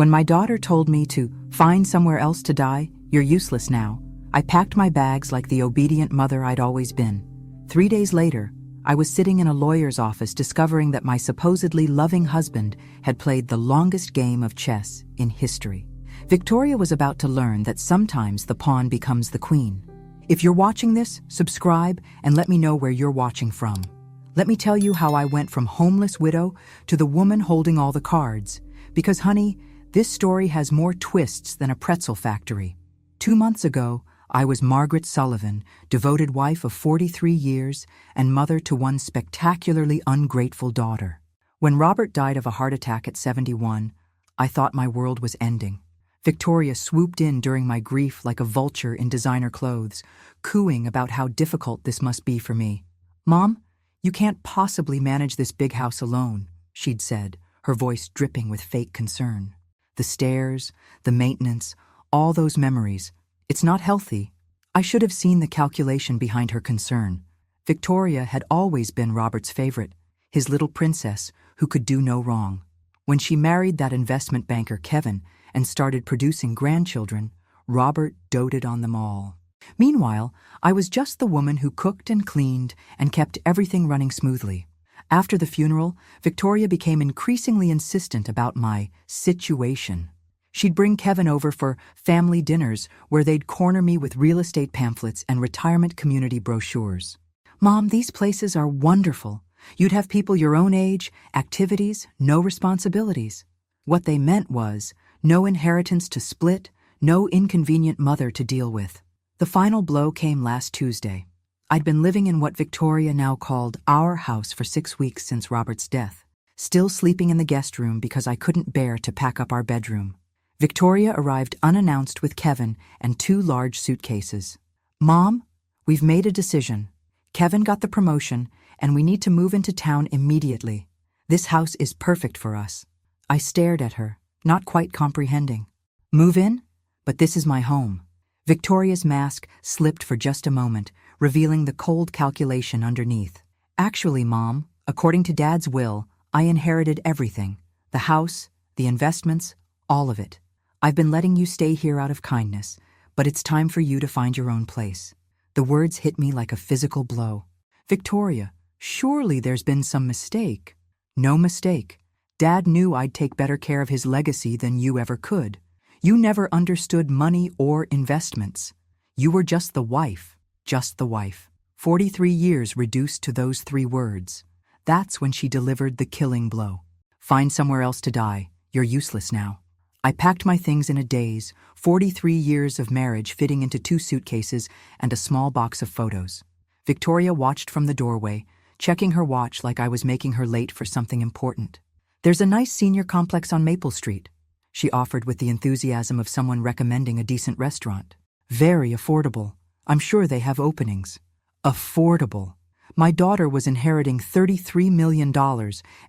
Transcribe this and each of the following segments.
When my daughter told me to find somewhere else to die, you're useless now, I packed my bags like the obedient mother I'd always been. 3 days later, I was sitting in a lawyer's office discovering that my supposedly loving husband had played the longest game of chess in history. Victoria was about to learn that sometimes the pawn becomes the queen. If you're watching this, subscribe and let me know where you're watching from. Let me tell you how I went from homeless widow to the woman holding all the cards. Because, honey, this story has more twists than a pretzel factory. 2 months ago, I was Margaret Sullivan, devoted wife of 43 years and mother to one spectacularly ungrateful daughter. When Robert died of a heart attack at 71, I thought my world was ending. Victoria swooped in during my grief like a vulture in designer clothes, cooing about how difficult this must be for me. "Mom, you can't possibly manage this big house alone," she'd said, her voice dripping with fake concern. The stairs, the maintenance, all those memories. It's not healthy. I should have seen the calculation behind her concern. Victoria had always been Robert's favorite, his little princess who could do no wrong. When she married that investment banker Kevin and started producing grandchildren, Robert doted on them all. Meanwhile, I was just the woman who cooked and cleaned and kept everything running smoothly. After the funeral, Victoria became increasingly insistent about my situation. She'd bring Kevin over for family dinners where they'd corner me with real estate pamphlets and retirement community brochures. "Mom, these places are wonderful. You'd have people your own age, activities, no responsibilities." What they meant was no inheritance to split, no inconvenient mother to deal with. The final blow came last Tuesday. I'd been living in what Victoria now called our house for 6 weeks since Robert's death, still sleeping in the guest room because I couldn't bear to pack up our bedroom. Victoria arrived unannounced with Kevin and 2 large suitcases. "Mom, we've made a decision. Kevin got the promotion, and we need to move into town immediately. This house is perfect for us." I stared at her, not quite comprehending. "Move in? But this is my home." Victoria's mask slipped for just a moment, revealing the cold calculation underneath. "Actually, Mom, according to Dad's will, I inherited everything. The house, the investments, all of it. I've been letting you stay here out of kindness, but it's time for you to find your own place." The words hit me like a physical blow. "Victoria, surely there's been some mistake." "No mistake. Dad knew I'd take better care of his legacy than you ever could. You never understood money or investments. You were just the wife, just the wife." 43 years reduced to those 3 words. That's when she delivered the killing blow. "Find somewhere else to die. You're useless now." I packed my things in a daze, 43 years of marriage fitting into 2 suitcases and a small box of photos. Victoria watched from the doorway, checking her watch like I was making her late for something important. "There's a nice senior complex on Maple Street," she offered with the enthusiasm of someone recommending a decent restaurant. "Very affordable. I'm sure they have openings." Affordable. My daughter was inheriting $33 million,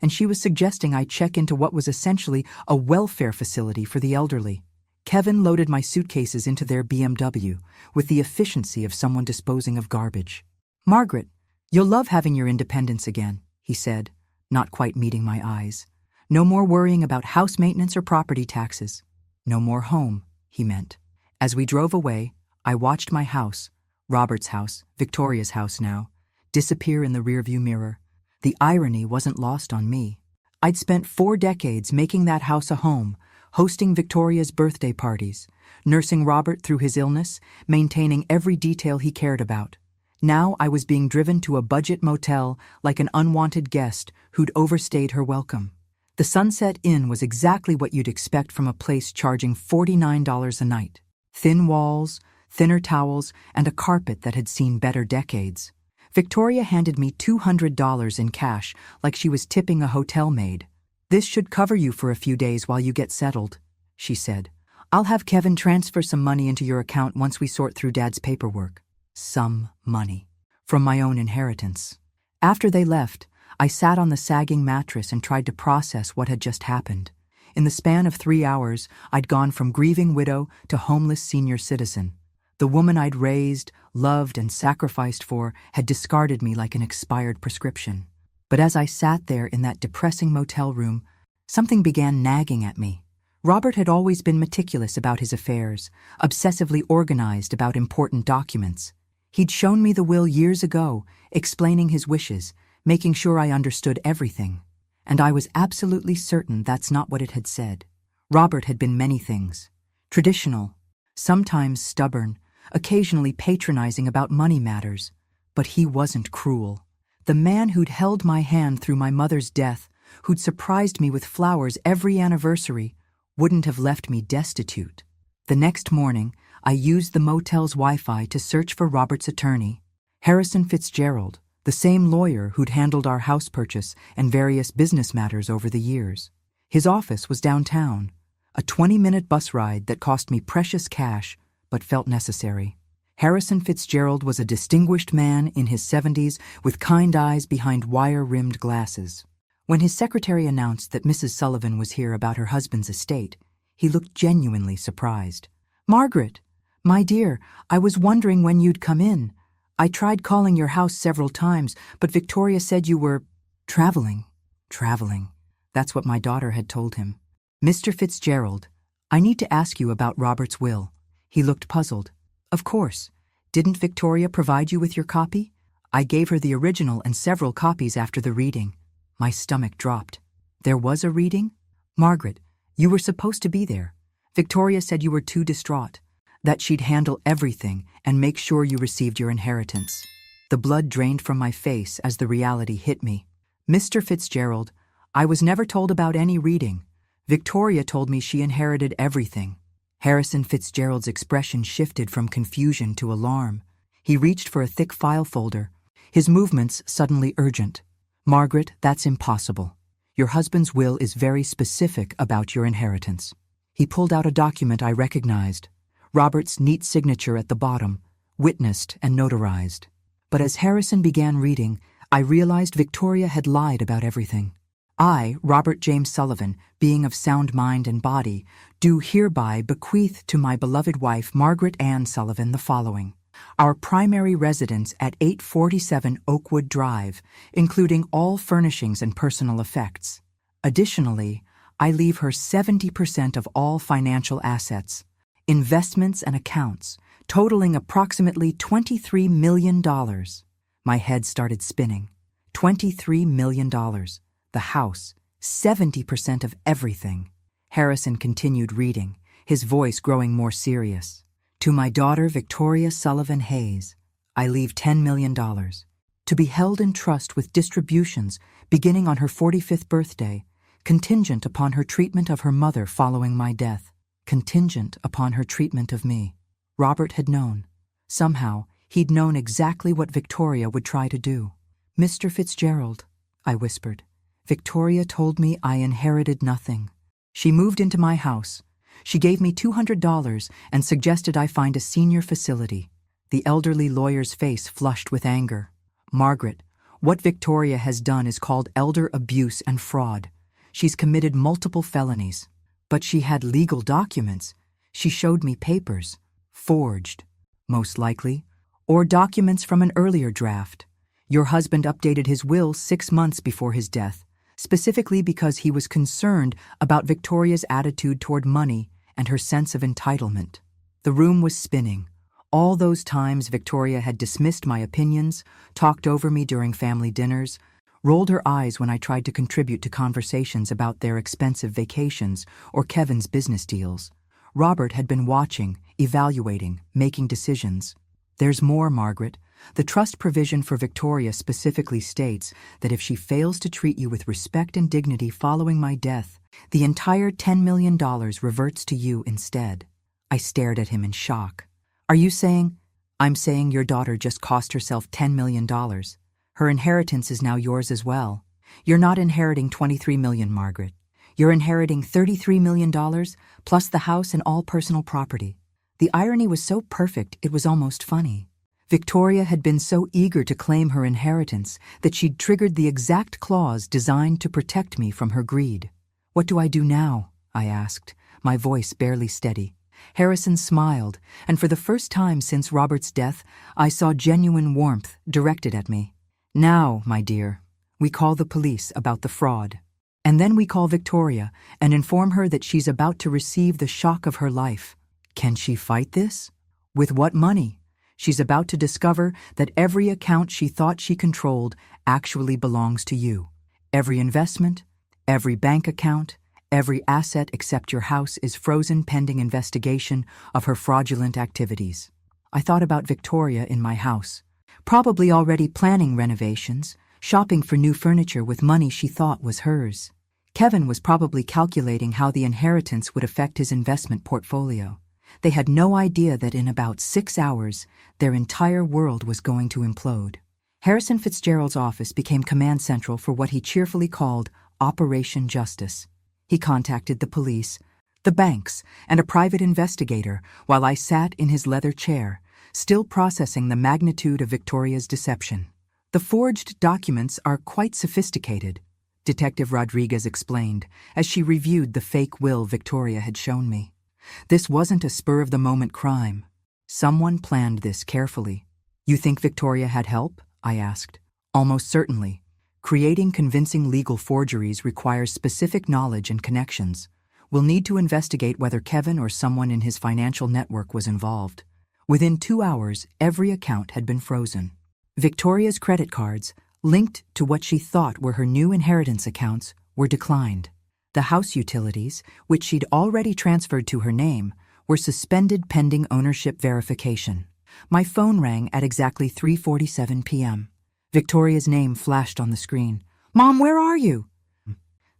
and she was suggesting I check into what was essentially a welfare facility for the elderly. Kevin loaded my suitcases into their BMW with the efficiency of someone disposing of garbage. "Margaret, you'll love having your independence again," he said, not quite meeting my eyes. "No more worrying about house maintenance or property taxes. No more home," he meant. As we drove away, I watched my house, Robert's house, Victoria's house now, disappear in the rearview mirror. The irony wasn't lost on me. I'd spent 4 decades making that house a home, hosting Victoria's birthday parties, nursing Robert through his illness, maintaining every detail he cared about. Now I was being driven to a budget motel like an unwanted guest who'd overstayed her welcome. The Sunset Inn was exactly what you'd expect from a place charging $49 a night. Thin walls, thinner towels, and a carpet that had seen better decades. Victoria handed me $200 in cash like she was tipping a hotel maid. "This should cover you for a few days while you get settled," she said. "I'll have Kevin transfer some money into your account once we sort through Dad's paperwork." Some money. From my own inheritance. After they left, I sat on the sagging mattress and tried to process what had just happened. In the span of 3 hours, I'd gone from grieving widow to homeless senior citizen. The woman I'd raised, loved, and sacrificed for had discarded me like an expired prescription. But as I sat there in that depressing motel room, something began nagging at me. Robert had always been meticulous about his affairs, obsessively organized about important documents. He'd shown me the will years ago, explaining his wishes, making sure I understood everything. And I was absolutely certain that's not what it had said. Robert had been many things. Traditional, sometimes stubborn, occasionally patronizing about money matters. But he wasn't cruel. The man who'd held my hand through my mother's death, who'd surprised me with flowers every anniversary, wouldn't have left me destitute. The next morning, I used the motel's Wi-Fi to search for Robert's attorney, Harrison Fitzgerald, the same lawyer who'd handled our house purchase and various business matters over the years. His office was downtown, a 20-minute bus ride that cost me precious cash but felt necessary. Harrison Fitzgerald was a distinguished man in his 70s with kind eyes behind wire-rimmed glasses. When his secretary announced that Mrs. Sullivan was here about her husband's estate, he looked genuinely surprised. "Margaret, my dear, I was wondering when you'd come in. I tried calling your house several times, but Victoria said you were traveling." Traveling. That's what my daughter had told him. "Mr. Fitzgerald, I need to ask you about Robert's will." He looked puzzled. "Of course. Didn't Victoria provide you with your copy?" I gave her the original and several copies after the reading. My stomach dropped. There was a reading? "Margaret, you were supposed to be there. Victoria said you were too distraught, that she'd handle everything and make sure you received your inheritance." The blood drained from my face as the reality hit me. "Mr. Fitzgerald, I was never told about any reading. Victoria told me she inherited everything." Harrison Fitzgerald's expression shifted from confusion to alarm. He reached for a thick file folder, his movements suddenly urgent. "Margaret, that's impossible. Your husband's will is very specific about your inheritance." He pulled out a document I recognized, Robert's neat signature at the bottom, witnessed and notarized. But as Harrison began reading, I realized Victoria had lied about everything. "I, Robert James Sullivan, being of sound mind and body, do hereby bequeath to my beloved wife Margaret Ann Sullivan the following. Our primary residence at 847 Oakwood Drive, including all furnishings and personal effects. Additionally, I leave her 70% of all financial assets, investments and accounts, totaling approximately $23 million. My head started spinning. $23 million. The house, 70% of everything. Harrison continued reading, his voice growing more serious. "To my daughter Victoria Sullivan Hayes, I leave $10 million, to be held in trust with distributions beginning on her 45th birthday, contingent upon her treatment of her mother following my death, contingent upon her treatment of me." Robert had known. Somehow, he'd known exactly what Victoria would try to do. "Mr. Fitzgerald," I whispered, "Victoria told me I inherited nothing. She moved into my house. She gave me $200 and suggested I find a senior facility." The elderly lawyer's face flushed with anger. "Margaret, what Victoria has done is called elder abuse and fraud. She's committed multiple felonies. But she had legal documents. She showed me papers. Forged, most likely, or documents from an earlier draft. Your husband updated his will 6 months before his death, specifically because he was concerned about Victoria's attitude toward money and her sense of entitlement." The room was spinning. All those times Victoria had dismissed my opinions, talked over me during family dinners, rolled her eyes when I tried to contribute to conversations about their expensive vacations or Kevin's business deals. Robert had been watching, evaluating, making decisions. "There's more, Margaret. The trust provision for Victoria specifically states that if she fails to treat you with respect and dignity following my death, the entire $10 million reverts to you instead." I stared at him in shock. "Are you saying—" "I'm saying your daughter just cost herself $10 million. Her inheritance is now yours as well. You're not inheriting $23 million, Margaret. You're inheriting $33 million, plus the house and all personal property." The irony was so perfect it was almost funny. Victoria had been so eager to claim her inheritance that she'd triggered the exact clause designed to protect me from her greed. "What do I do now?" I asked, my voice barely steady. Harrison smiled, and for the first time since Robert's death, I saw genuine warmth directed at me. "Now, my dear, we call the police about the fraud." And then we call Victoria and inform her that she's about to receive the shock of her life. Can she fight this? With what money? She's about to discover that every account she thought she controlled actually belongs to you. Every investment, every bank account, every asset except your house is frozen pending investigation of her fraudulent activities. I thought about Victoria in my house, probably already planning renovations, shopping for new furniture with money she thought was hers. Kevin was probably calculating how the inheritance would affect his investment portfolio. They had no idea that in about 6 hours, their entire world was going to implode. Harrison Fitzgerald's office became command central for what he cheerfully called Operation Justice. He contacted the police, the banks, and a private investigator while I sat in his leather chair, still processing the magnitude of Victoria's deception. The forged documents are quite sophisticated, Detective Rodriguez explained as she reviewed the fake will Victoria had shown me. This wasn't a spur-of-the-moment crime. Someone planned this carefully. You think Victoria had help? I asked. Almost certainly. Creating convincing legal forgeries requires specific knowledge and connections. We'll need to investigate whether Kevin or someone in his financial network was involved. Within 2 hours, every account had been frozen. Victoria's credit cards, linked to what she thought were her new inheritance accounts, were declined. The house utilities, which she'd already transferred to her name, were suspended pending ownership verification. My phone rang at exactly 3:47 p.m. Victoria's name flashed on the screen. "Mom, where are you?"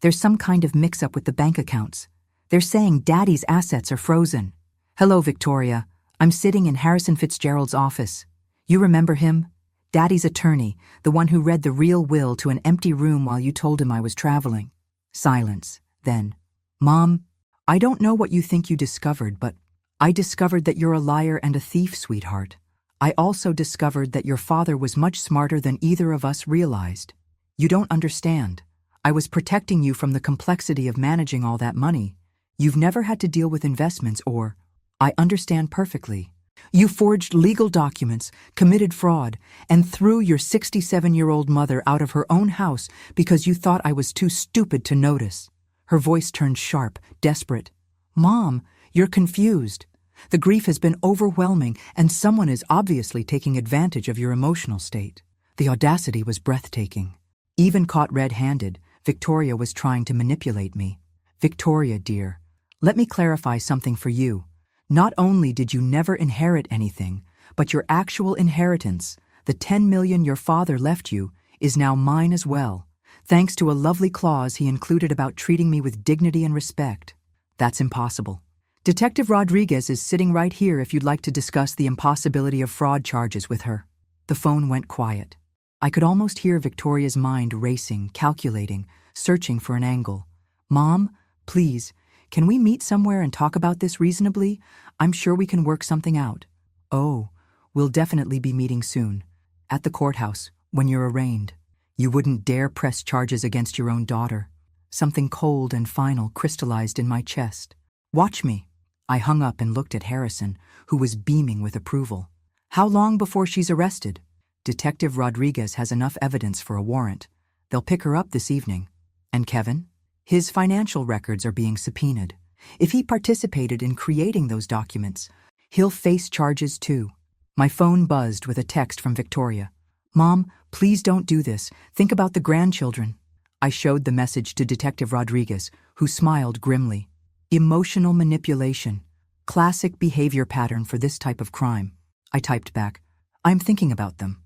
"There's some kind of mix-up with the bank accounts. They're saying Daddy's assets are frozen." "Hello, Victoria. I'm sitting in Harrison Fitzgerald's office. You remember him? Daddy's attorney, the one who read the real will to an empty room while you told him I was traveling." Silence. Then, "Mom, I don't know what you think you discovered, but I discovered that you're a liar and a thief, sweetheart. I also discovered that your father was much smarter than either of us realized. You don't understand. I was protecting you from the complexity of managing all that money. You've never had to deal with investments or... I understand perfectly. You forged legal documents, committed fraud, and threw your 67-year-old mother out of her own house because you thought I was too stupid to notice." Her voice turned sharp, desperate. "Mom, you're confused. The grief has been overwhelming, and someone is obviously taking advantage of your emotional state." The audacity was breathtaking. Even caught red-handed, Victoria was trying to manipulate me. "Victoria, dear, let me clarify something for you. Not only did you never inherit anything, but your actual inheritance, the $10 million your father left you, is now mine as well, thanks to a lovely clause he included about treating me with dignity and respect." "That's impossible. Detective Rodriguez is sitting right here if you'd like to discuss the impossibility of fraud charges with her." The phone went quiet. I could almost hear Victoria's mind racing, calculating, searching for an angle. "Mom, please, can we meet somewhere and talk about this reasonably? I'm sure we can work something out." "Oh, we'll definitely be meeting soon. At the courthouse, when you're arraigned. You wouldn't dare press charges against your own daughter." Something cold and final crystallized in my chest. "Watch me." I hung up and looked at Harrison, who was beaming with approval. "How long before she's arrested?" "Detective Rodriguez has enough evidence for a warrant. They'll pick her up this evening." "And Kevin?" "His financial records are being subpoenaed. If he participated in creating those documents, he'll face charges too." My phone buzzed with a text from Victoria. "Mom, please don't do this. Think about the grandchildren." I showed the message to Detective Rodriguez, who smiled grimly. "Emotional manipulation. Classic behavior pattern for this type of crime." I typed back, "I'm thinking about them.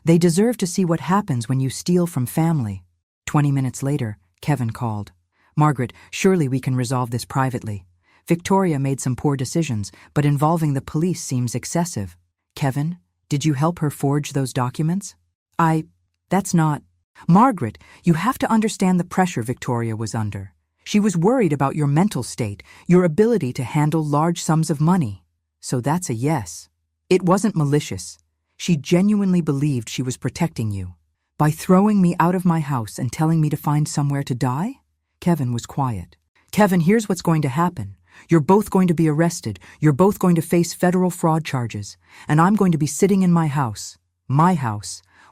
They deserve to see what happens when you steal from family." 20 minutes later, Kevin called. "Margaret, surely we can resolve this privately. Victoria made some poor decisions, but involving the police seems excessive." "Kevin, did you help her forge those documents?" That's not..." "Margaret, you have to understand the pressure Victoria was under. She was worried about your mental state, your ability to handle large sums of money." "So that's a yes." "It wasn't malicious. She genuinely believed she was protecting you." "By throwing me out of my house and telling me to find somewhere to die?" Kevin was quiet. "Kevin, here's what's going to happen. You're both going to be arrested. You're both going to face federal fraud charges. And I'm going to be sitting in my house,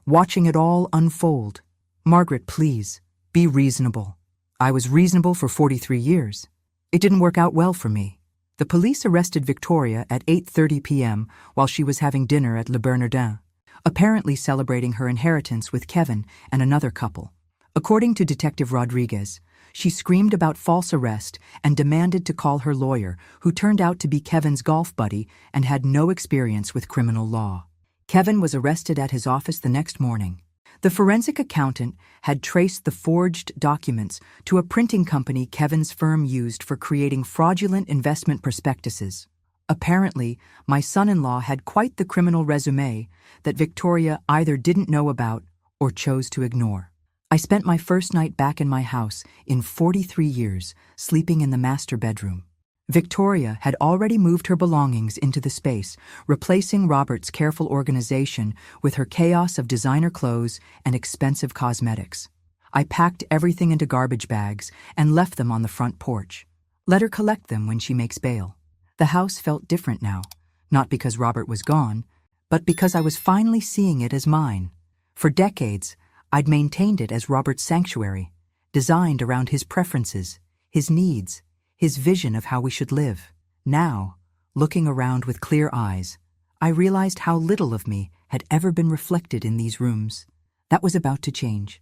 watching it all unfold. Margaret, please, Be reasonable. I was reasonable for 43 years. It didn't work out well for me. The police arrested Victoria at 8:30 p.m. while she was having dinner at Le Bernardin, apparently celebrating her inheritance with Kevin and another couple. According to Detective Rodriguez, she screamed about false arrest and demanded to call her lawyer, who turned out to be Kevin's golf buddy and had no experience with criminal law. Kevin was arrested at his office the next morning. The forensic accountant had traced the forged documents to a printing company Kevin's firm used for creating fraudulent investment prospectuses. Apparently, my son-in-law had quite the criminal resume that Victoria either didn't know about or chose to ignore. I spent my first night back in my house in 43 years, sleeping in the master bedroom. Victoria had already moved her belongings into the space, replacing Robert's careful organization with her chaos of designer clothes and expensive cosmetics. I packed everything into garbage bags and left them on the front porch. Let her collect them when she makes bail. The house felt different now, not because Robert was gone, but because I was finally seeing it as mine. For decades, I'd maintained it as Robert's sanctuary, designed around his preferences, his needs, his vision of how we should live. Now, looking around with clear eyes, I realized how little of me had ever been reflected in these rooms. That was about to change.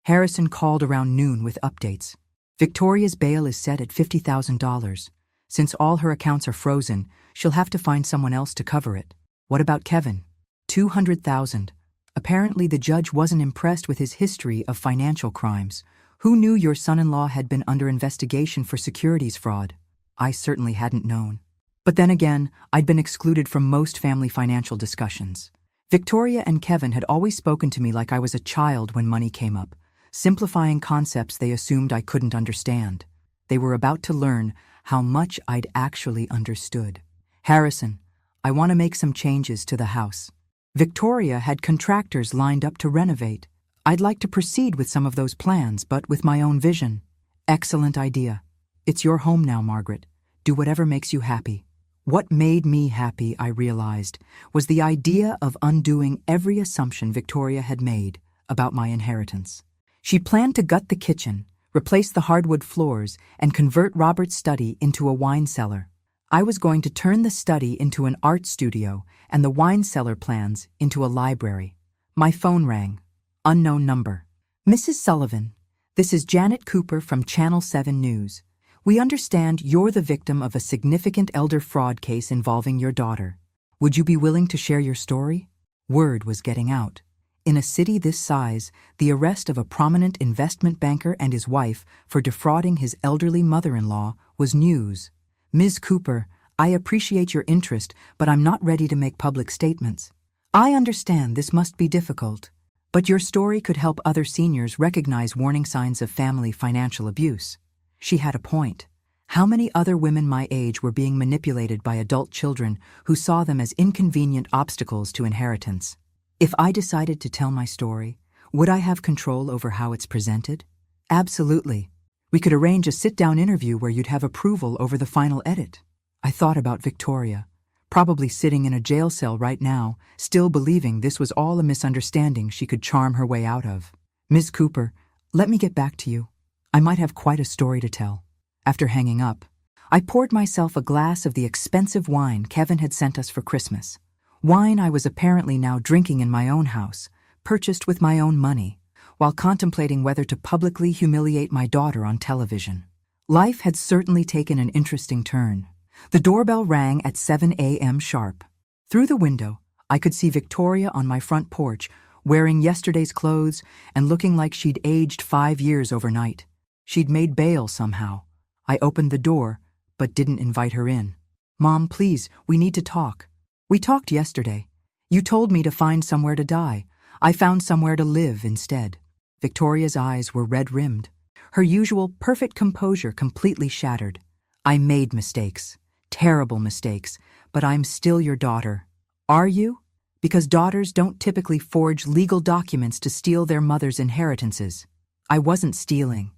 Harrison called around noon with updates. Victoria's bail is set at $50,000. Since all her accounts are frozen, she'll have to find someone else to cover it. What about Kevin? $200,000. Apparently the judge wasn't impressed with his history of financial crimes. Who knew your son-in-law had been under investigation for securities fraud? I certainly hadn't known. But then again, I'd been excluded from most family financial discussions. Victoria and Kevin had always spoken to me like I was a child when money came up, simplifying concepts they assumed I couldn't understand. They were about to learn how much I'd actually understood. Harrison, I want to make some changes to the house. Victoria had contractors lined up to renovate. I'd like to proceed with some of those plans, but with my own vision. Excellent idea. It's your home now, Margaret. Do whatever makes you happy. What made me happy, I realized, was the idea of undoing every assumption Victoria had made about my inheritance. She planned to gut the kitchen, replace the hardwood floors, and convert Robert's study into a wine cellar. I was going to turn the study into an art studio and the wine cellar plans into a library. My phone rang. Unknown number. Mrs. Sullivan, this is Janet Cooper from Channel 7 News. We understand you're the victim of a significant elder fraud case involving your daughter. Would you be willing to share your story? Word was getting out. In a city this size, the arrest of a prominent investment banker and his wife for defrauding his elderly mother-in-law was news. Ms. Cooper, I appreciate your interest, but I'm not ready to make public statements. I understand this must be difficult, but your story could help other seniors recognize warning signs of family financial abuse. She had a point. How many other women my age were being manipulated by adult children who saw them as inconvenient obstacles to inheritance? If I decided to tell my story, would I have control over how it's presented? Absolutely. We could arrange a sit-down interview where you'd have approval over the final edit. I thought about Victoria, probably sitting in a jail cell right now, still believing this was all a misunderstanding she could charm her way out of. Ms. Cooper, let me get back to you. I might have quite a story to tell. After hanging up, I poured myself a glass of the expensive wine Kevin had sent us for Christmas. Wine I was apparently now drinking in my own house, purchased with my own money, while contemplating whether to publicly humiliate my daughter on television. Life had certainly taken an interesting turn. The doorbell rang at 7 a.m. sharp. Through the window, I could see Victoria on my front porch, wearing yesterday's clothes and looking like she'd aged 5 years overnight. She'd made bail somehow. I opened the door, but didn't invite her in. Mom, please, we need to talk. We talked yesterday. You told me to find somewhere to die. I found somewhere to live instead. Victoria's eyes were red-rimmed. Her usual perfect composure completely shattered. I made mistakes, terrible mistakes, but I'm still your daughter. Are you? Because daughters don't typically forge legal documents to steal their mother's inheritances. I wasn't stealing.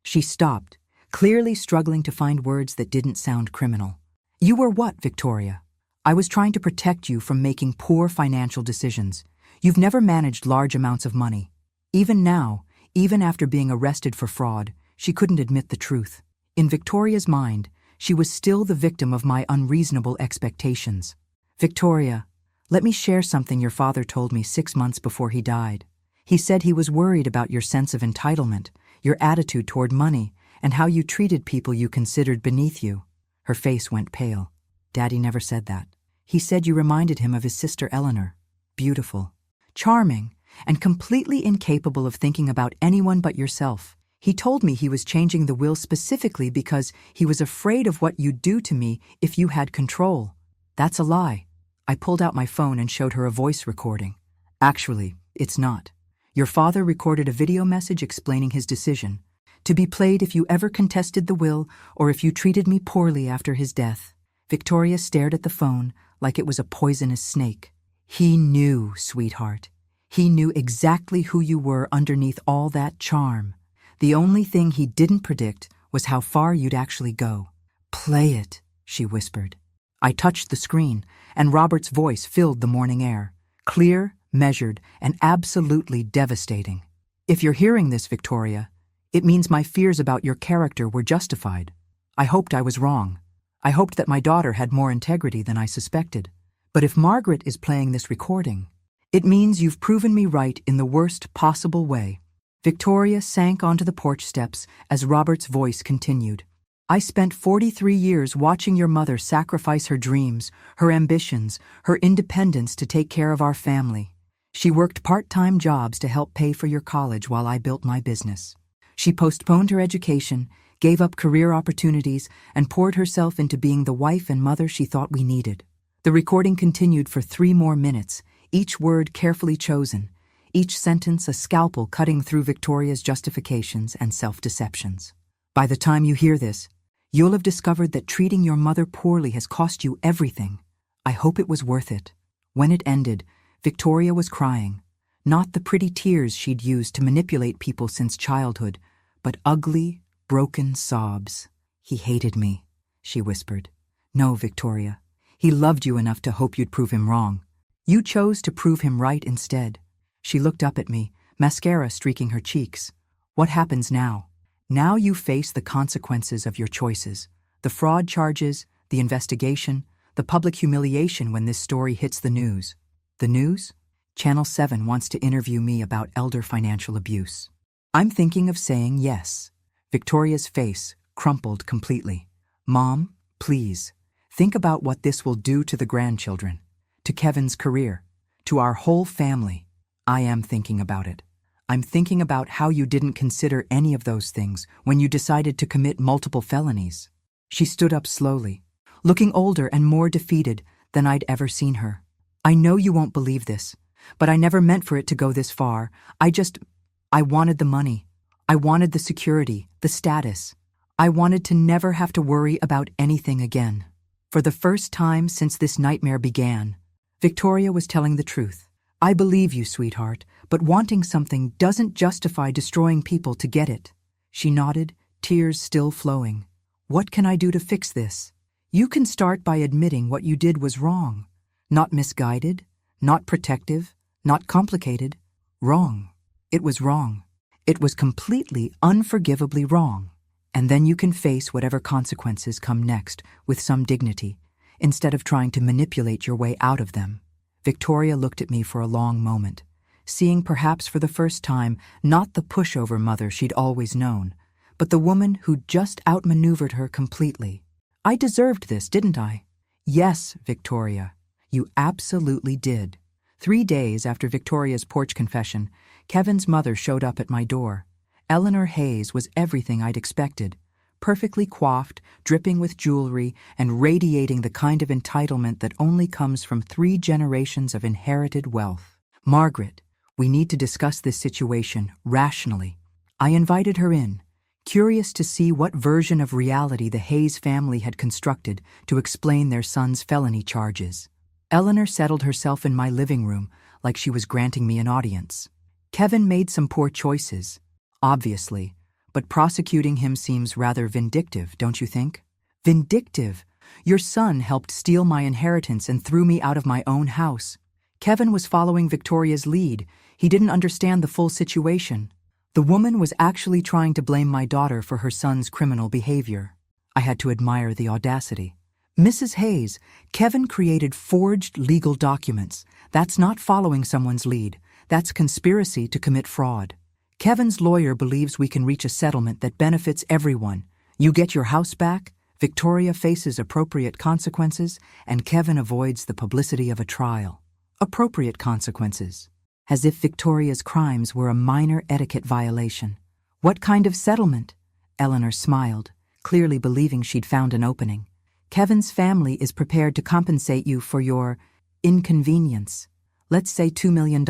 She stopped, clearly struggling to find words that didn't sound criminal. You were what, Victoria? I was trying to protect you from making poor financial decisions. You've never managed large amounts of money. Even now, Even after being arrested for fraud, she couldn't admit the truth. In Victoria's mind, she was still the victim of my unreasonable expectations. Victoria, let me share something your father told me 6 months before he died. He said he was worried about your sense of entitlement, your attitude toward money, and how you treated people you considered beneath you. Her face went pale. Daddy never said that. He said you reminded him of his sister Eleanor. Beautiful, charming, and completely incapable of thinking about anyone but yourself. He told me he was changing the will specifically because he was afraid of what you'd do to me if you had control. That's a lie. I pulled out my phone and showed her a voice recording. Actually, it's not. Your father recorded a video message explaining his decision, to be played if you ever contested the will or if you treated me poorly after his death. Victoria stared at the phone like it was a poisonous snake. He knew, sweetheart. He knew exactly who you were underneath all that charm. The only thing he didn't predict was how far you'd actually go. Play it, she whispered. I touched the screen, and Robert's voice filled the morning air. Clear, measured, and absolutely devastating. If you're hearing this, Victoria, it means my fears about your character were justified. I hoped I was wrong. I hoped that my daughter had more integrity than I suspected. But if Margaret is playing this recording, it means you've proven me right in the worst possible way. Victoria sank onto the porch steps as Robert's voice continued. I spent 43 years watching your mother sacrifice her dreams, her ambitions, her independence to take care of our family. She worked part-time jobs to help pay for your college while I built my business. She postponed her education, gave up career opportunities, and poured herself into being the wife and mother she thought we needed. The recording continued for 3 more minutes, each word carefully chosen, each sentence a scalpel cutting through Victoria's justifications and self-deceptions. By the time you hear this, you'll have discovered that treating your mother poorly has cost you everything. I hope it was worth it. When it ended, Victoria was crying. Not the pretty tears she'd used to manipulate people since childhood, but ugly, broken sobs. He hated me, she whispered. No, Victoria. He loved you enough to hope you'd prove him wrong. You chose to prove him right instead. She looked up at me, mascara streaking her cheeks. What happens now? Now you face the consequences of your choices. The fraud charges, the investigation, the public humiliation when this story hits the news. The news? Channel 7 wants to interview me about elder financial abuse. I'm thinking of saying yes. Victoria's face crumpled completely. Mom, please, think about what this will do to the grandchildren, to Kevin's career, to our whole family. I am thinking about it. I'm thinking about how you didn't consider any of those things when you decided to commit multiple felonies. She stood up slowly, looking older and more defeated than I'd ever seen her. I know you won't believe this, but I never meant for it to go this far. I wanted the money. I wanted the security, the status. I wanted to never have to worry about anything again. For the first time since this nightmare began, Victoria was telling the truth. I believe you, sweetheart, but wanting something doesn't justify destroying people to get it. She nodded, tears still flowing. What can I do to fix this? You can start by admitting what you did was wrong. Not misguided, not protective, not complicated. Wrong. It was wrong. It was completely, unforgivably wrong. And then you can face whatever consequences come next with some dignity, instead of trying to manipulate your way out of them. Victoria looked at me for a long moment, seeing perhaps for the first time not the pushover mother she'd always known, but the woman who'd just outmaneuvered her completely. I deserved this, didn't I? Yes, Victoria, you absolutely did. 3 days after Victoria's porch confession, Kevin's mother showed up at my door. Eleanor Hayes was everything I'd expected, perfectly coiffed, dripping with jewelry, and radiating the kind of entitlement that only comes from 3 generations of inherited wealth. Margaret, we need to discuss this situation rationally. I invited her in, curious to see what version of reality the Hayes family had constructed to explain their son's felony charges. Eleanor settled herself in my living room like she was granting me an audience. Kevin made some poor choices, obviously, but prosecuting him seems rather vindictive, don't you think? Vindictive? Your son helped steal my inheritance and threw me out of my own house. Kevin was following Victoria's lead. He didn't understand the full situation. The woman was actually trying to blame my daughter for her son's criminal behavior. I had to admire the audacity. Mrs. Hayes, Kevin created forged legal documents. That's not following someone's lead. That's conspiracy to commit fraud. Kevin's lawyer believes we can reach a settlement that benefits everyone. You get your house back, Victoria faces appropriate consequences, and Kevin avoids the publicity of a trial. Appropriate consequences. As if Victoria's crimes were a minor etiquette violation. What kind of settlement? Eleanor smiled, clearly believing she'd found an opening. Kevin's family is prepared to compensate you for your inconvenience. Let's say $2 million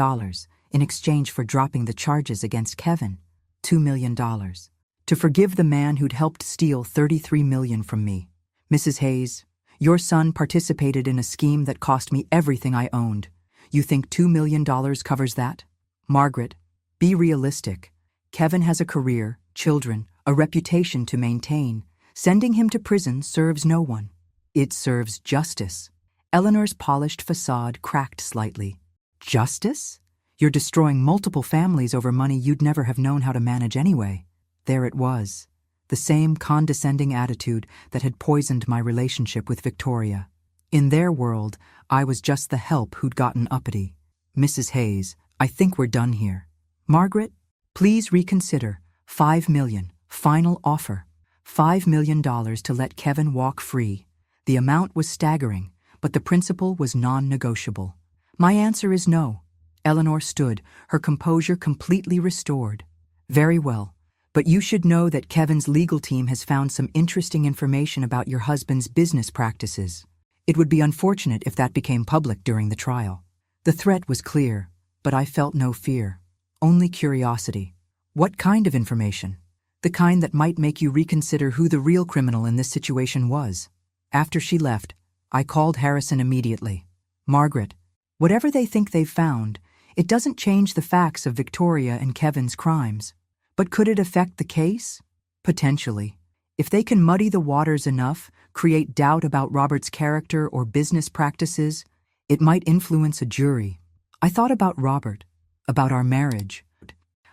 in exchange for dropping the charges against Kevin. $2 million. To forgive the man who'd helped steal $33 million from me. Mrs. Hayes, your son participated in a scheme that cost me everything I owned. You think $2 million covers that? Margaret, be realistic. Kevin has a career, children, a reputation to maintain. Sending him to prison serves no one. It serves justice. Eleanor's polished facade cracked slightly. Justice? You're destroying multiple families over money you'd never have known how to manage anyway. There it was. The same condescending attitude that had poisoned my relationship with Victoria. In their world, I was just the help who'd gotten uppity. Mrs. Hayes, I think we're done here. Margaret, please reconsider. $5 million. Final offer. $5 million to let Kevin walk free. The amount was staggering, but the principle was non-negotiable. My answer is no. Eleanor stood, her composure completely restored. Very well, but you should know that Kevin's legal team has found some interesting information about your husband's business practices. It would be unfortunate if that became public during the trial. The threat was clear, but I felt no fear, only curiosity. What kind of information? The kind that might make you reconsider who the real criminal in this situation was. After she left, I called Harrison immediately. Margaret, whatever they think they've found, it doesn't change the facts of Victoria and Kevin's crimes. But could it affect the case? Potentially. If they can muddy the waters enough, create doubt about Robert's character or business practices, it might influence a jury. I thought about Robert, about our marriage,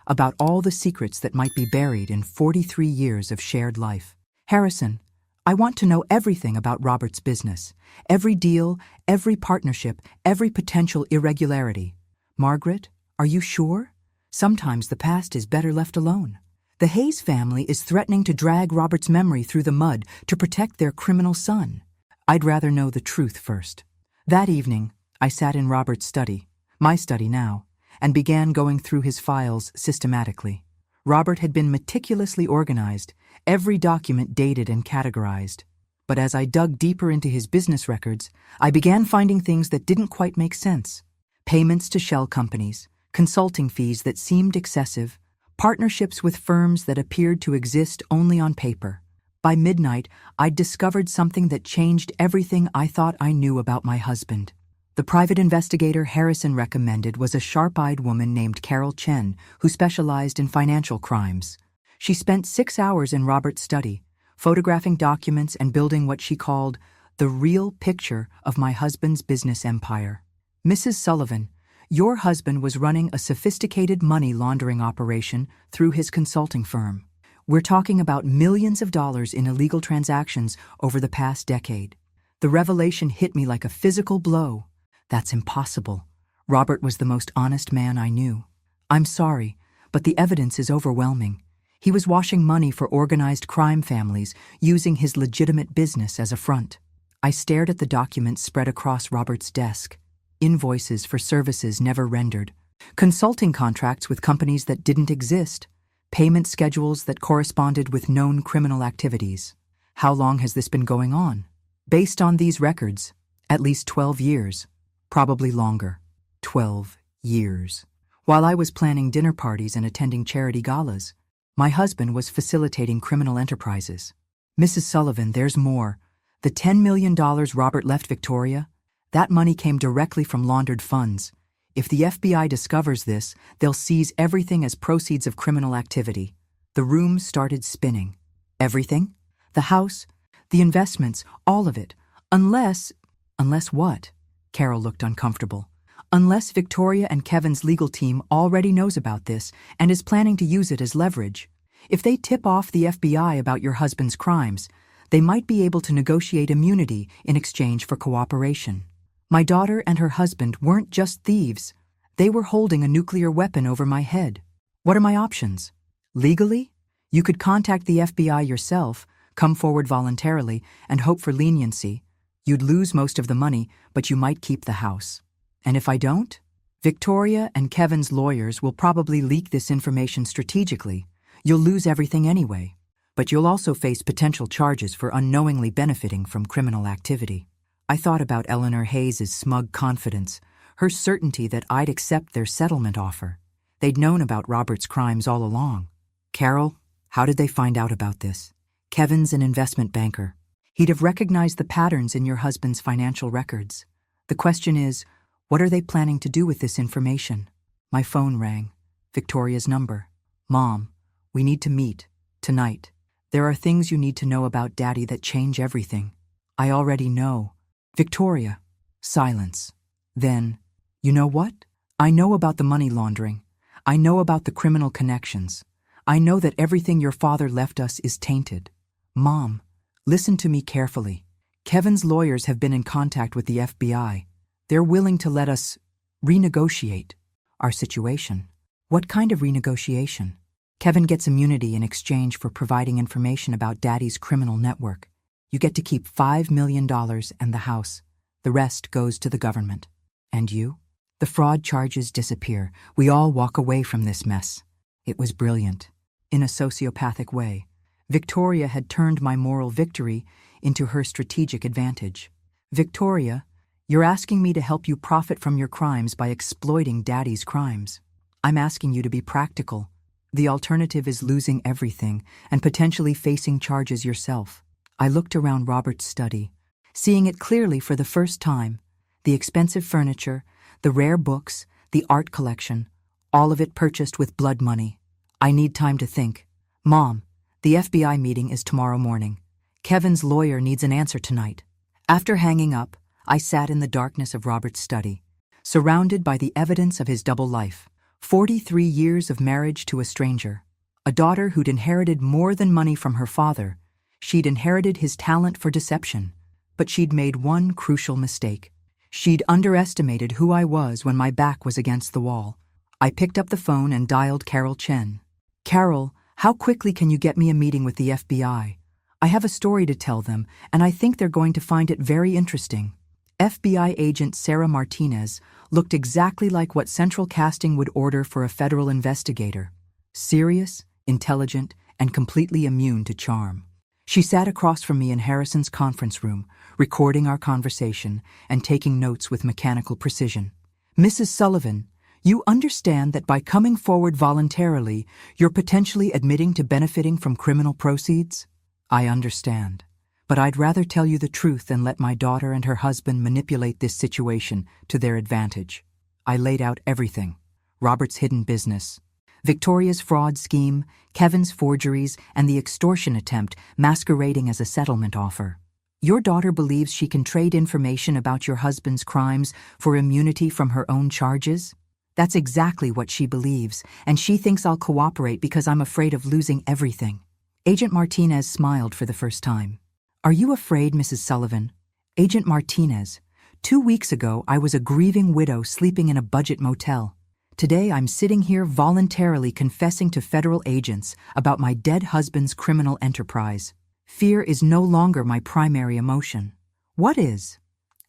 about all the secrets that might be buried in 43 years of shared life. Harrison, I want to know everything about Robert's business, every deal, every partnership, every potential irregularity. Margaret, are you sure? Sometimes the past is better left alone. The Hayes family is threatening to drag Robert's memory through the mud to protect their criminal son. I'd rather know the truth first. That evening, I sat in Robert's study, my study now, and began going through his files systematically. Robert had been meticulously organized, every document dated and categorized. But as I dug deeper into his business records, I began finding things that didn't quite make sense. Payments to shell companies, consulting fees that seemed excessive, partnerships with firms that appeared to exist only on paper. By midnight, I'd discovered something that changed everything I thought I knew about my husband. The private investigator Harrison recommended was a sharp-eyed woman named Carol Chen, who specialized in financial crimes. She spent 6 hours in Robert's study, photographing documents and building what she called the real picture of my husband's business empire. Mrs. Sullivan, your husband was running a sophisticated money laundering operation through his consulting firm. We're talking about millions of dollars in illegal transactions over the past decade. The revelation hit me like a physical blow. That's impossible. Robert was the most honest man I knew. I'm sorry, but the evidence is overwhelming. He was washing money for organized crime families, using his legitimate business as a front. I stared at the documents spread across Robert's desk. Invoices for services never rendered, consulting contracts with companies that didn't exist, payment schedules that corresponded with known criminal activities. How long has this been going on? Based on these records, at least 12 years, probably longer. 12 years. While I was planning dinner parties and attending charity galas, my husband was facilitating criminal enterprises. Mrs. Sullivan, there's more. The $10 million Robert left Victoria, that money came directly from laundered funds. If the FBI discovers this, they'll seize everything as proceeds of criminal activity. The room started spinning. Everything? The house? The investments? All of it. Unless what? Carol looked uncomfortable. Unless Victoria and Kevin's legal team already knows about this and is planning to use it as leverage. If they tip off the FBI about your husband's crimes, they might be able to negotiate immunity in exchange for cooperation. My daughter and her husband weren't just thieves. They were holding a nuclear weapon over my head. What are my options? Legally? You could contact the FBI yourself, come forward voluntarily, and hope for leniency. You'd lose most of the money, but you might keep the house. And if I don't? Victoria and Kevin's lawyers will probably leak this information strategically. You'll lose everything anyway. But you'll also face potential charges for unknowingly benefiting from criminal activity. I thought about Eleanor Hayes' smug confidence, her certainty that I'd accept their settlement offer. They'd known about Robert's crimes all along. Carol, how did they find out about this? Kevin's an investment banker. He'd have recognized the patterns in your husband's financial records. The question is, what are they planning to do with this information? My phone rang. Victoria's number. Mom, we need to meet. Tonight. There are things you need to know about Daddy that change everything. I already know. Victoria. Silence. Then, you know what? I know about the money laundering. I know about the criminal connections. I know that everything your father left us is tainted. Mom, listen to me carefully. Kevin's lawyers have been in contact with the FBI. They're willing to let us renegotiate our situation. What kind of renegotiation? Kevin gets immunity in exchange for providing information about Daddy's criminal network. You get to keep $5 million and the house. The rest goes to the government. And you? The fraud charges disappear. We all walk away from this mess. It was brilliant. In a sociopathic way, Victoria had turned my moral victory into her strategic advantage. Victoria, you're asking me to help you profit from your crimes by exploiting Daddy's crimes. I'm asking you to be practical. The alternative is losing everything and potentially facing charges yourself. I looked around Robert's study, seeing it clearly for the first time. The expensive furniture, the rare books, the art collection, all of it purchased with blood money. I need time to think. Mom, the FBI meeting is tomorrow morning. Kevin's lawyer needs an answer tonight. After hanging up, I sat in the darkness of Robert's study, surrounded by the evidence of his double life. 43 years of marriage to a stranger. A daughter who'd inherited more than money from her father. She'd inherited his talent for deception. But she'd made one crucial mistake. She'd underestimated who I was when my back was against the wall. I picked up the phone and dialed Carol Chen. Carol, how quickly can you get me a meeting with the FBI? I have a story to tell them, and I think they're going to find it very interesting. FBI agent Sarah Martinez looked exactly like what Central Casting would order for a federal investigator. Serious, intelligent, and completely immune to charm. She sat across from me in Harrison's conference room, recording our conversation and taking notes with mechanical precision. Mrs. Sullivan, you understand that by coming forward voluntarily, you're potentially admitting to benefiting from criminal proceeds? I understand. But I'd rather tell you the truth than let my daughter and her husband manipulate this situation to their advantage. I laid out everything. Robert's hidden business, Victoria's fraud scheme, Kevin's forgeries, and the extortion attempt masquerading as a settlement offer. Your daughter believes she can trade information about your husband's crimes for immunity from her own charges? That's exactly what she believes, and she thinks I'll cooperate because I'm afraid of losing everything. Agent Martinez smiled for the first time. Are you afraid, Mrs. Sullivan? Agent Martinez, 2 weeks ago I was a grieving widow sleeping in a budget motel. Today I'm sitting here voluntarily confessing to federal agents about my dead husband's criminal enterprise. Fear is no longer my primary emotion. What is?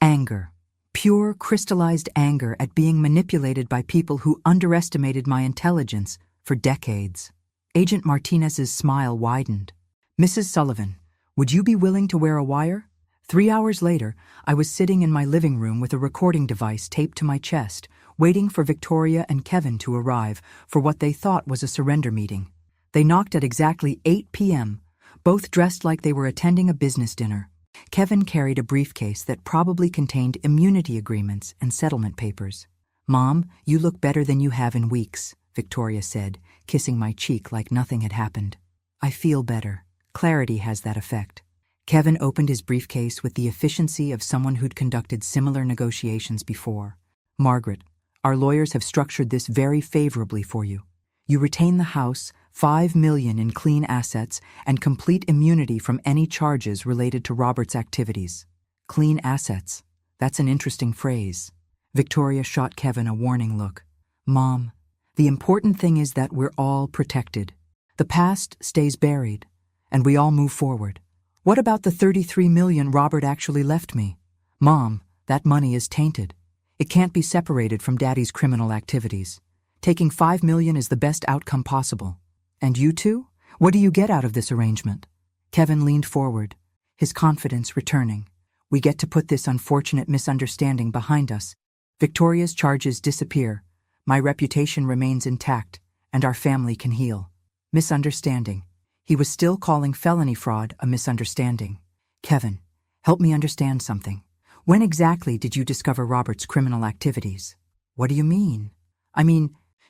Anger. Pure, crystallized anger at being manipulated by people who underestimated my intelligence for decades. Agent Martinez's smile widened. Mrs. Sullivan, would you be willing to wear a wire? 3 hours later, I was sitting in my living room with a recording device taped to my chest, waiting for Victoria and Kevin to arrive for what they thought was a surrender meeting. They knocked at exactly 8 p.m., both dressed like they were attending a business dinner. Kevin carried a briefcase that probably contained immunity agreements and settlement papers. Mom, you look better than you have in weeks, Victoria said, kissing my cheek like nothing had happened. I feel better. Clarity has that effect. Kevin opened his briefcase with the efficiency of someone who'd conducted similar negotiations before. Margaret, Our lawyers have structured this very favorably for you. You retain the house, $5 million in clean assets, and complete immunity from any charges related to Robert's activities. Clean assets. That's an interesting phrase. Victoria shot Kevin a warning look. Mom, the important thing is that we're all protected. The past stays buried, and we all move forward. What about the $33 million Robert actually left me? Mom, that money is tainted. It can't be separated from Daddy's criminal activities. Taking $5 million is the best outcome possible. And you two? What do you get out of this arrangement? Kevin leaned forward, his confidence returning. We get to put this unfortunate misunderstanding behind us. Victoria's charges disappear. My reputation remains intact, and our family can heal. Misunderstanding. He was still calling felony fraud a misunderstanding. Kevin, help me understand something. When exactly did you discover Robert's criminal activities? What do you mean?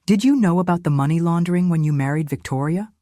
Did you know about the money laundering when you married Victoria?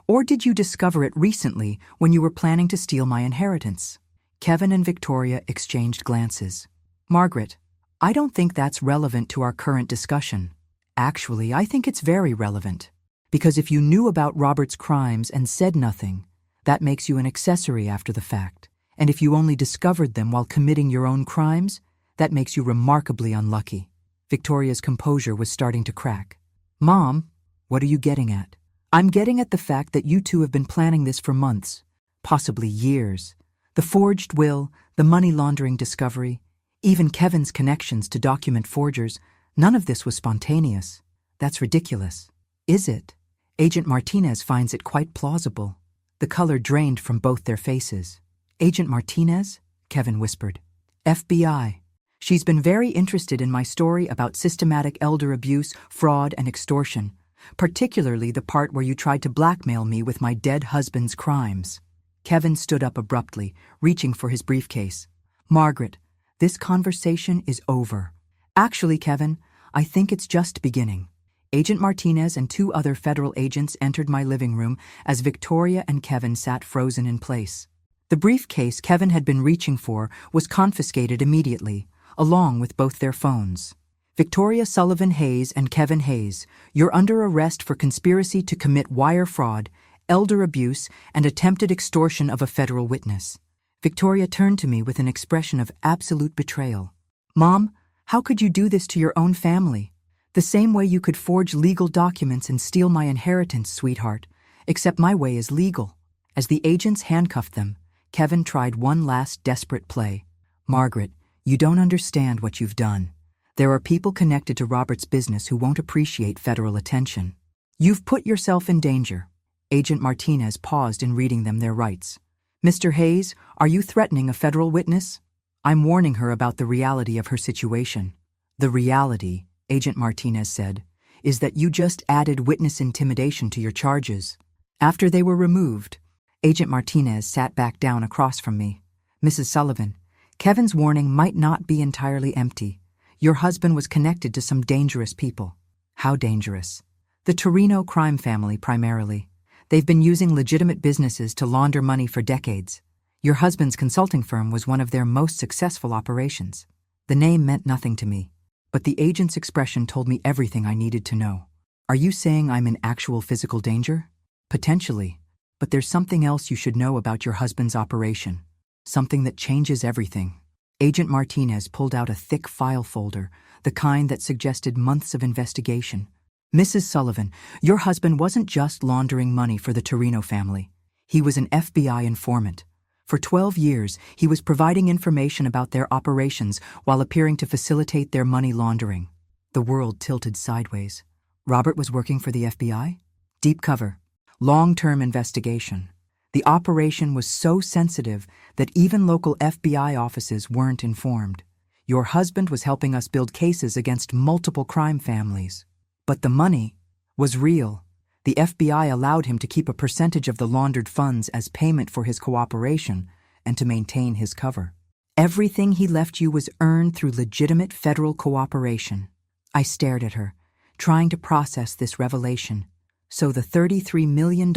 Or did you discover it recently when you were planning to steal my inheritance? Kevin and Victoria exchanged glances. Margaret, I don't think that's relevant to our current discussion. Actually, I think it's very relevant. Because if you knew about Robert's crimes and said nothing, that makes you an accessory after the fact. And if you only discovered them while committing your own crimes, that makes you remarkably unlucky. Victoria's composure was starting to crack. Mom, what are you getting at? I'm getting at the fact that you two have been planning this for months, possibly years. The forged will, the money laundering discovery, even Kevin's connections to document forgers, none of this was spontaneous. That's ridiculous. Is it? Agent Martinez finds it quite plausible. The color drained from both their faces. Agent Martinez? Kevin whispered. FBI. She's been very interested in my story about systematic elder abuse, fraud, and extortion, particularly the part where you tried to blackmail me with my dead husband's crimes. Kevin stood up abruptly, reaching for his briefcase. Margaret, this conversation is over. Actually, Kevin, I think it's just beginning. Agent Martinez and 2 other federal agents entered my living room as Victoria and Kevin sat frozen in place. The briefcase Kevin had been reaching for was confiscated immediately, along with both their phones. Victoria Sullivan Hayes and Kevin Hayes, you're under arrest for conspiracy to commit wire fraud, elder abuse, and attempted extortion of a federal witness. Victoria turned to me with an expression of absolute betrayal. Mom, how could you do this to your own family? The same way you could forge legal documents and steal my inheritance, sweetheart, except my way is legal. As the agents handcuffed them, Kevin tried one last desperate play. Margaret, you don't understand what you've done. There are people connected to Robert's business who won't appreciate federal attention. You've put yourself in danger. Agent Martinez paused in reading them their rights. Mr. Hayes, are you threatening a federal witness? I'm warning her about the reality of her situation. The reality, Agent Martinez said, is that you just added witness intimidation to your charges. After they were removed, Agent Martinez sat back down across from me. Mrs. Sullivan, Kevin's warning might not be entirely empty. Your husband was connected to some dangerous people. How dangerous? The Torino crime family, primarily. They've been using legitimate businesses to launder money for decades. Your husband's consulting firm was one of their most successful operations. The name meant nothing to me, but the agent's expression told me everything I needed to know. Are you saying I'm in actual physical danger? Potentially, but there's something else you should know about your husband's operation. Something that changes everything. Agent Martinez pulled out a thick file folder, the kind that suggested months of investigation. Mrs. Sullivan, your husband wasn't just laundering money for the Torino family. He was an FBI informant. For 12 years, he was providing information about their operations while appearing to facilitate their money laundering. The world tilted sideways. Robert was working for the FBI? Deep cover. Long-term investigation. The operation was so sensitive that even local FBI offices weren't informed. Your husband was helping us build cases against multiple crime families. But the money was real. The FBI allowed him to keep a percentage of the laundered funds as payment for his cooperation and to maintain his cover. Everything he left you was earned through legitimate federal cooperation. I stared at her, trying to process this revelation. So the $33 million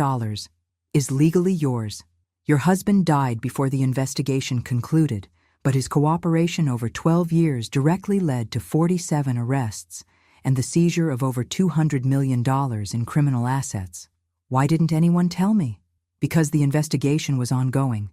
is legally yours. Your husband died before the investigation concluded, but his cooperation over 12 years directly led to 47 arrests and the seizure of over $200 million in criminal assets. Why didn't anyone tell me? Because the investigation was ongoing.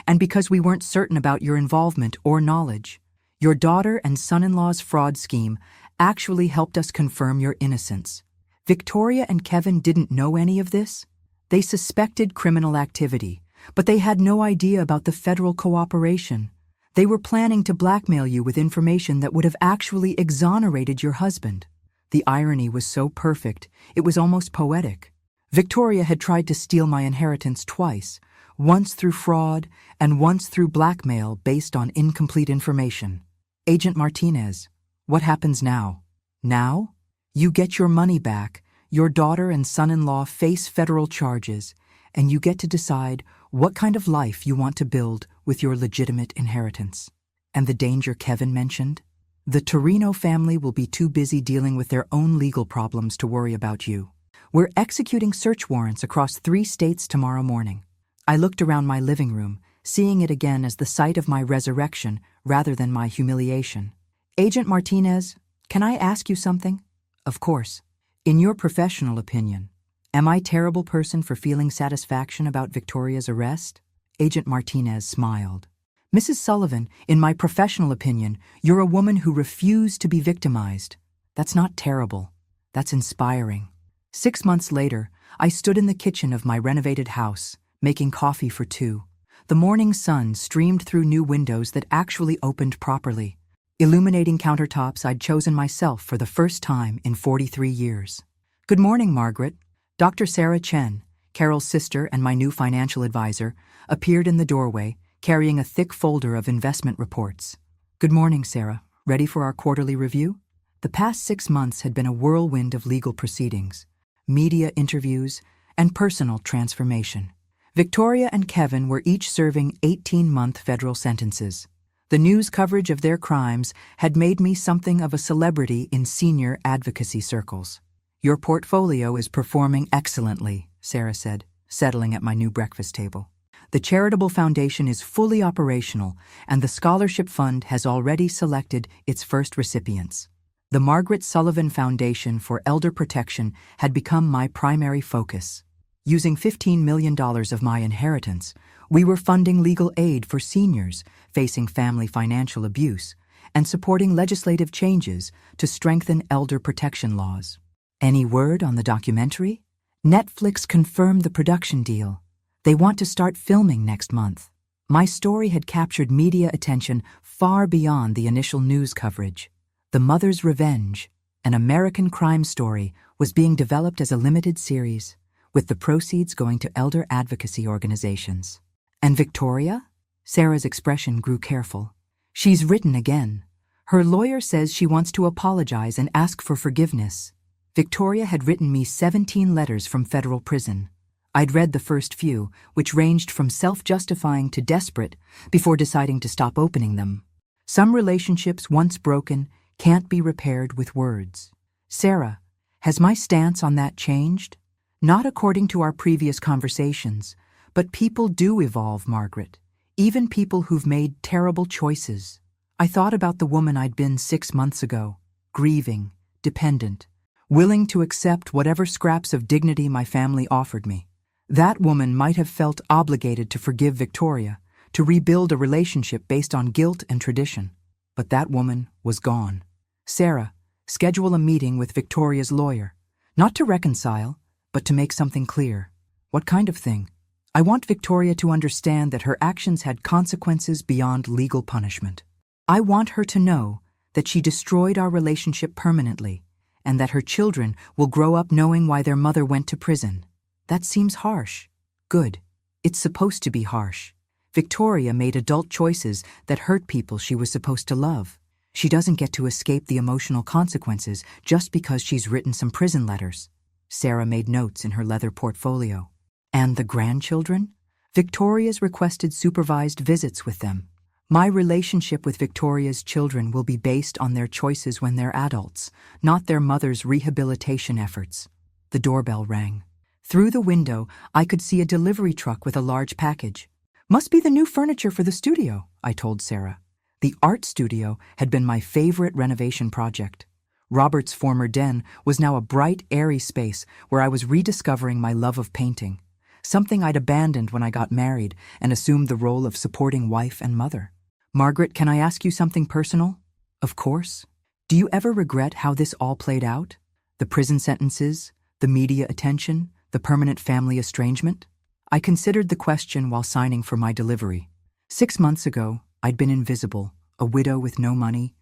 And because we weren't certain about your involvement or knowledge. Your daughter and son-in-law's fraud scheme actually helped us confirm your innocence. Victoria and Kevin didn't know any of this. They suspected criminal activity, but they had no idea about the federal cooperation. They were planning to blackmail you with information that would have actually exonerated your husband. The irony was so perfect, it was almost poetic. Victoria had tried to steal my inheritance twice, once through fraud and once through blackmail based on incomplete information. Agent Martinez, what happens now? Now? You get your money back, your daughter and son-in-law face federal charges, and you get to decide what kind of life you want to build with your legitimate inheritance. And the danger Kevin mentioned? The Torino family will be too busy dealing with their own legal problems to worry about you. We're executing search warrants across 3 states tomorrow morning. I looked around my living room, seeing it again as the site of my resurrection rather than my humiliation. Agent Martinez, can I ask you something? Of course. In your professional opinion, am I a terrible person for feeling satisfaction about Victoria's arrest? Agent Martinez smiled. Mrs. Sullivan, in my professional opinion, you're a woman who refused to be victimized. That's not terrible. That's inspiring. 6 months later, I stood in the kitchen of my renovated house, making coffee for 2. The morning sun streamed through new windows that actually opened properly, illuminating countertops I'd chosen myself for the first time in 43 years. Good morning, Margaret. Dr. Sarah Chen, Carol's sister and my new financial advisor, appeared in the doorway, carrying a thick folder of investment reports. Good morning, Sarah. Ready for our quarterly review? The past 6 months had been a whirlwind of legal proceedings, media interviews, and personal transformation. Victoria and Kevin were each serving 18-month federal sentences. The news coverage of their crimes had made me something of a celebrity in senior advocacy circles. Your portfolio is performing excellently, Sarah said, settling at my new breakfast table. The charitable foundation is fully operational, and the scholarship fund has already selected its first recipients. The Margaret Sullivan Foundation for Elder Protection had become my primary focus. Using $15 million of my inheritance, we were funding legal aid for seniors facing family financial abuse and supporting legislative changes to strengthen elder protection laws. Any word on the documentary? Netflix confirmed the production deal. They want to start filming next month. My story had captured media attention far beyond the initial news coverage. The Mother's Revenge, an American crime story, was being developed as a limited series, with the proceeds going to elder advocacy organizations. And Victoria? Sarah's expression grew careful. She's written again. Her lawyer says she wants to apologize and ask for forgiveness. Victoria had written me 17 letters from federal prison. I'd read the first few, which ranged from self-justifying to desperate, before deciding to stop opening them. Some relationships, once broken, can't be repaired with words. Sarah, has my stance on that changed? Not according to our previous conversations, but people do evolve, Margaret. Even people who've made terrible choices. I thought about the woman I'd been 6 months ago, grieving, dependent, willing to accept whatever scraps of dignity my family offered me. That woman might have felt obligated to forgive Victoria, to rebuild a relationship based on guilt and tradition. But that woman was gone. Sarah, schedule a meeting with Victoria's lawyer. Not to reconcile, but to make something clear. What kind of thing? I want Victoria to understand that her actions had consequences beyond legal punishment. I want her to know that she destroyed our relationship permanently, and that her children will grow up knowing why their mother went to prison. That seems harsh. Good. It's supposed to be harsh. Victoria made adult choices that hurt people she was supposed to love. She doesn't get to escape the emotional consequences just because she's written some prison letters. Sarah made notes in her leather portfolio. And the grandchildren? Victoria's requested supervised visits with them. My relationship with Victoria's children will be based on their choices when they're adults, not their mother's rehabilitation efforts. The doorbell rang. Through the window, I could see a delivery truck with a large package. Must be the new furniture for the studio, I told Sarah. The art studio had been my favorite renovation project. Robert's former den was now a bright, airy space where I was rediscovering my love of painting, something I'd abandoned when I got married and assumed the role of supporting wife and mother. Margaret, can I ask you something personal? Of course. Do you ever regret how this all played out? The prison sentences, the media attention, the permanent family estrangement? I considered the question while signing for my delivery. 6 months ago, I'd been invisible, a widow with no money,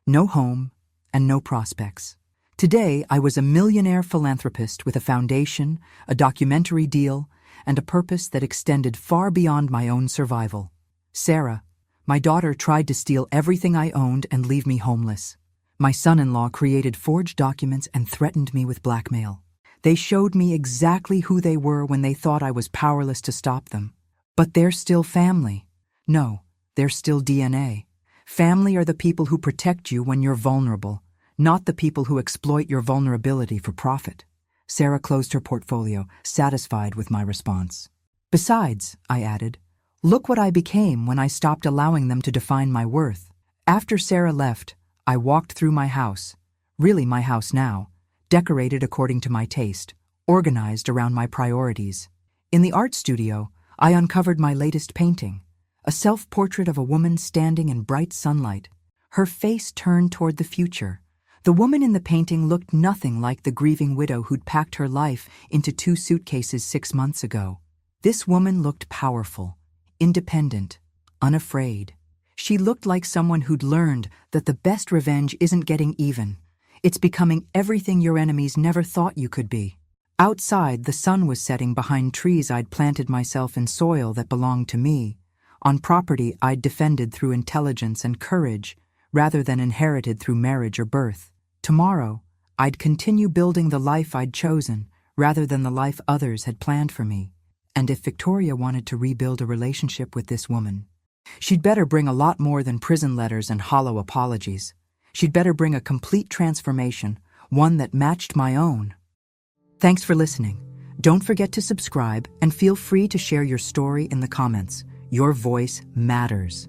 no home, and no prospects. Today, I was a millionaire philanthropist with a foundation, a documentary deal, and a purpose that extended far beyond my own survival. Sarah, my daughter, tried to steal everything I owned and leave me homeless. My son-in-law created forged documents and threatened me with blackmail. They showed me exactly who they were when they thought I was powerless to stop them. But they're still family. No, they're still DNA. Family are the people who protect you when you're vulnerable, not the people who exploit your vulnerability for profit. Sarah closed her portfolio, satisfied with my response. Besides, I added, look what I became when I stopped allowing them to define my worth. After Sarah left, I walked through my house, really my house now, decorated according to my taste, organized around my priorities. In the art studio, I uncovered my latest painting, a self-portrait of a woman standing in bright sunlight, her face turned toward the future. The woman in the painting looked nothing like the grieving widow who'd packed her life into 2 suitcases 6 months ago. This woman looked powerful, independent, unafraid. She looked like someone who'd learned that the best revenge isn't getting even. It's becoming everything your enemies never thought you could be. Outside, the sun was setting behind trees I'd planted myself in soil that belonged to me, on property I'd defended through intelligence and courage, rather than inherited through marriage or birth. Tomorrow, I'd continue building the life I'd chosen, rather than the life others had planned for me. And if Victoria wanted to rebuild a relationship with this woman, she'd better bring a lot more than prison letters and hollow apologies. She'd better bring a complete transformation, one that matched my own. Thanks for listening. Don't forget to subscribe and feel free to share your story in the comments. Your voice matters.